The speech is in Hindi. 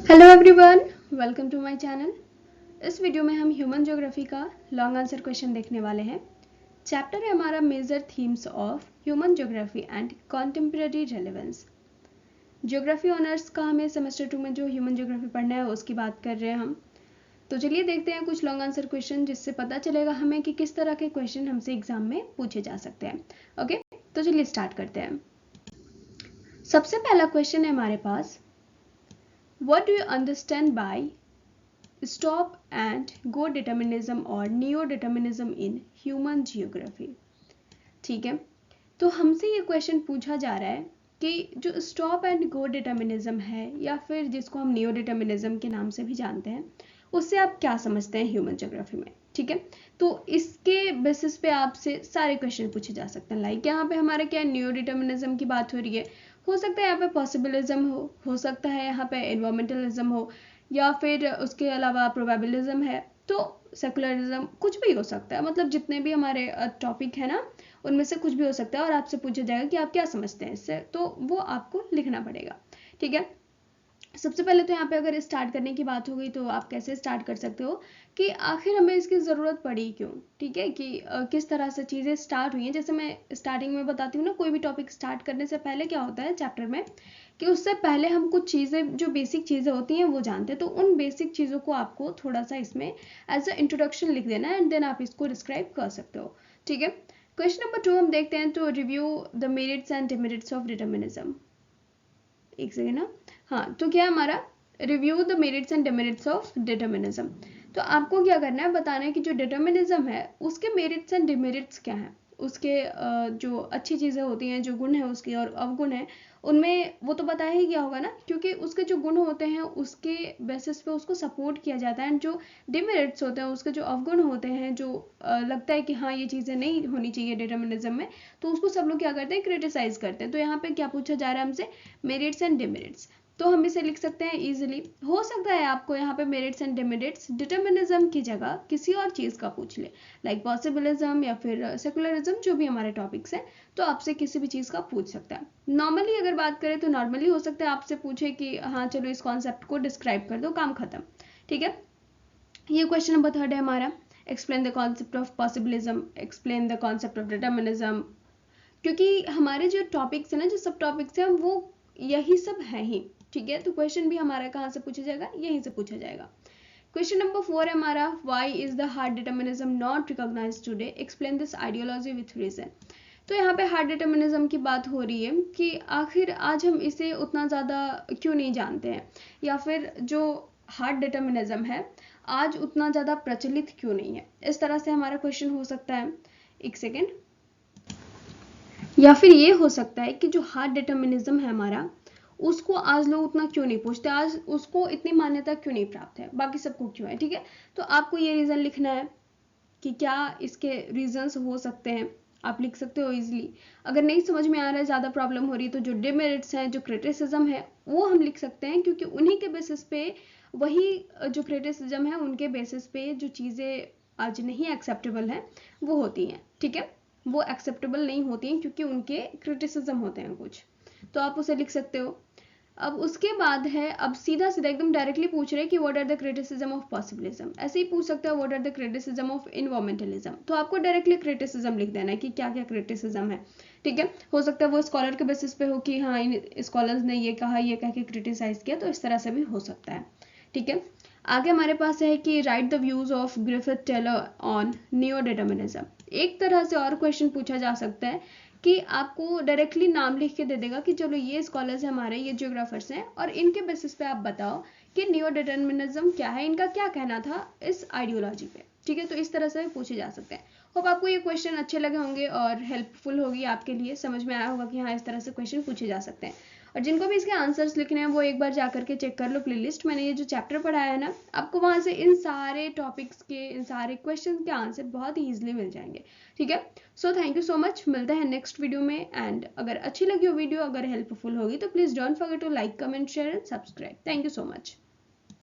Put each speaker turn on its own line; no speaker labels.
Hello everyone, welcome to my channel. इस वीडियो में हम ह्यूमन ज्योग्राफी का लॉन्ग आंसर क्वेश्चन देखने वाले हैं। चैप्टर है हमारा major themes of human geography and contemporary relevance. Geography honours का हमें सेमेस्टर 2 में जो ह्यूमन ज्योग्राफी पढ़ना है उसकी बात कर रहे हैं हम। तो चलिए देखते हैं कुछ लॉन्ग आंसर क्वेश्चन, जिससे पता चलेगा हमें कि किस तरह के क्वेश्चन हमसे एग्जाम में पूछे जा सकते हैं। ओके, तो चलिए स्टार्ट करते हैं। सबसे पहला क्वेश्चन है हमारे पास, what do you understand by stop and go determinism और neo determinism in human geography. ठीक है, तो हमसे ये क्वेश्चन पूछा जा रहा है कि जो स्टॉप एंड गो डिटर्मिनिज्म है, या फिर जिसको हम नियो डिटर्मिनिज्म के नाम से भी जानते हैं, उससे आप क्या समझते हैं ह्यूमन ज्योग्राफी में। ठीक है, तो इसके बेसिस पे आपसे सारे क्वेश्चन पूछे जा सकते हैं। लाइक यहाँ पे हमारे क्या नियो डिटर्मिनिज्म की बात हो रही है, हो सकता है यहाँ पे पॉसिबिलिज्म हो सकता है यहाँ पे एनवायरमेंटलिज्म हो, या फिर उसके अलावा प्रोबेबिलिज्म है, तो सेकुलरिज्म, कुछ भी हो सकता है। मतलब जितने भी हमारे टॉपिक है ना, उनमें से कुछ भी हो सकता है और आपसे पूछा जाएगा कि आप क्या समझते हैं इससे, तो वो आपको लिखना पड़ेगा। ठीक है, सबसे पहले तो यहाँ पे अगर स्टार्ट करने की बात हो गई तो आप कैसे स्टार्ट कर सकते हो कि आखिर हमें इसकी ज़रूरत पड़ी क्यों। ठीक है, कि किस तरह से चीज़ें स्टार्ट हुई हैं। जैसे मैं स्टार्टिंग में बताती हूँ ना, कोई भी टॉपिक स्टार्ट करने से पहले क्या होता है चैप्टर में, कि उससे पहले हम कुछ चीज़ें, जो बेसिक चीज़ें होती हैं वो जानते हैं। तो उन बेसिक चीज़ों को आपको थोड़ा सा इसमें एज अ इंट्रोडक्शन लिख देना है, एंड देन आप इसको डिस्क्राइब कर सकते हो। ठीक है, क्वेश्चन नंबर 2 हम देखते हैं। तो review the merits and demerits of determinism. एक सेकेंड ना, हाँ, तो क्या हमारा review the merits and demerits of determinism. तो आपको क्या करना है, बताना है कि जो डिटर्मिनिज्म है उसके मेरिट्स एंड डिमेरिट्स क्या हैं। उसके जो अच्छी चीज़ें होती हैं, जो गुण है उसके, और अवगुण है उनमें, वो तो बताया ही क्या होगा ना, क्योंकि उसके जो गुण होते हैं उसके बेसिस पे उसको सपोर्ट किया जाता है। एंड जो डिमेरिट्स होते हैं, उसके जो अवगुण होते हैं, जो लगता है कि हाँ ये चीज़ें नहीं होनी चाहिए डिटर्मिनिज्म में, तो उसको सब लोग क्या करते हैं, क्रिटिसाइज करते हैं। तो यहाँ पे क्या पूछा जा रहा है हमसे, मेरिट्स एंड डिमेरिट्स। तो हम इसे लिख सकते हैं इजीली। हो सकता है आपको यहाँ पे मेरिट्स एंड डिमेरिट्स डिटर्मिनिज्म की जगह किसी और चीज़ का पूछ ले, लाइक पॉसिबिलिज्म या फिर सेकुलरिज्म, जो भी हमारे टॉपिक्स हैं, तो आपसे किसी भी चीज़ का पूछ सकता है। नॉर्मली अगर बात करें तो नॉर्मली हो सकता है आपसे पूछे कि हाँ चलो इस कॉन्सेप्ट को डिस्क्राइब कर दो, काम खत्म। ठीक है, ये क्वेश्चन नंबर 3 है हमारा, explain the concept of possibilism, explain the concept of determinism. क्योंकि हमारे जो टॉपिक्स है ना, जो सब टॉपिक्स हैं, वो यही सब है ही। ठीक है, तो क्वेश्चन भी हमारा कहाँ से पूछा जाएगा, यहीं से पूछा जाएगा। क्वेश्चन नंबर 4 है हमारा, why is the hard determinism not recognised today, explain this ideology with reason. तो यहाँ पे हार्ड डिटर्मिनिज्म की बात हो रही है कि आखिर आज हम इसे उतना ज़्यादा क्यों नहीं जानते हैं, या फिर जो हार्ड डिटर्मिनिज्म है आज उतना ज़्यादा प्रचलित क्यों नहीं है। इस तरह से हमारा क्वेश्चन हो सकता है। एक सेकेंड, या फिर ये हो सकता है कि जो हार्ड डिटर्मिनिज्म है हमारा, उसको आज लोग उतना क्यों नहीं पूछते, आज उसको इतनी मान्यता क्यों नहीं प्राप्त है, बाकी सबको क्यों है। ठीक है, तो आपको ये रीज़न लिखना है कि क्या इसके रीजंस हो सकते हैं। आप लिख सकते हो इजीली। अगर नहीं समझ में आ रहा है, ज़्यादा प्रॉब्लम हो रही है, तो जो डिमेरिट्स हैं, जो क्रिटिसिज्म है, वो हम लिख सकते हैं, क्योंकि उन्हीं के बेसिस पे, वही जो क्रिटिसिज्म है उनके बेसिस पे जो चीज़ें आज नहीं एक्सेप्टेबल हैं वो होती हैं। ठीक है, वो एक्सेप्टेबल नहीं होती हैं क्योंकि उनके क्रिटिसिज्म होते हैं कुछ, तो आप उसे लिख सकते हो। अब उसके बाद है, अब सीधा सीधा एकदम डायरेक्टली पूछ रहे हैं कि what are the criticism of possibilism. ऐसे ही पूछ सकते हो what are the criticism of environmentalism, तो आपको डायरेक्टली क्रिटिसिज्म लिख देना है कि क्या क्या क्रिटिसिज्म है। ठीक है, हो सकता है वो स्कॉलर के बेसिस पे हो कि हाँ इन स्कॉलर्स ने ये कहा, ये कह के क्रिटिसाइज किया, तो इस तरह से भी हो सकता है। ठीक है, आगे हमारे पास है कि write the views of Griffith Taylor on neo determinism. एक तरह से और क्वेश्चन पूछा जा सकता है कि आपको डायरेक्टली नाम लिख के दे देगा कि चलो ये स्कॉलर्स हैं हमारे, ये जियोग्राफर्स हैं, और इनके बेसिस पे आप बताओ कि नियो डिटर्मिनिज्म क्या है, इनका क्या कहना था इस आइडियोलॉजी पे। ठीक है, तो इस तरह से पूछे जा सकते हैं। होप आपको ये क्वेश्चन अच्छे लगे होंगे और हेल्पफुल होगी आपके लिए, समझ में आया होगा कि हाँ इस तरह से क्वेश्चन पूछे जा सकते हैं। और जिनको भी इसके आंसर्स लिखने हैं वो एक बार जा करके चेक कर लो प्लेलिस्ट, मैंने ये जो चैप्टर पढ़ाया है ना, आपको वहाँ से इन सारे टॉपिक्स के, इन सारे क्वेश्चन के आंसर बहुत ही ईजिली मिल जाएंगे। ठीक है, so thank you so much, मिलते हैं नेक्स्ट वीडियो में। एंड अगर अच्छी लगी हो वीडियो, अगर हेल्पफुल होगी, तो please don't forget to like, comment, share and subscribe. Thank you so much.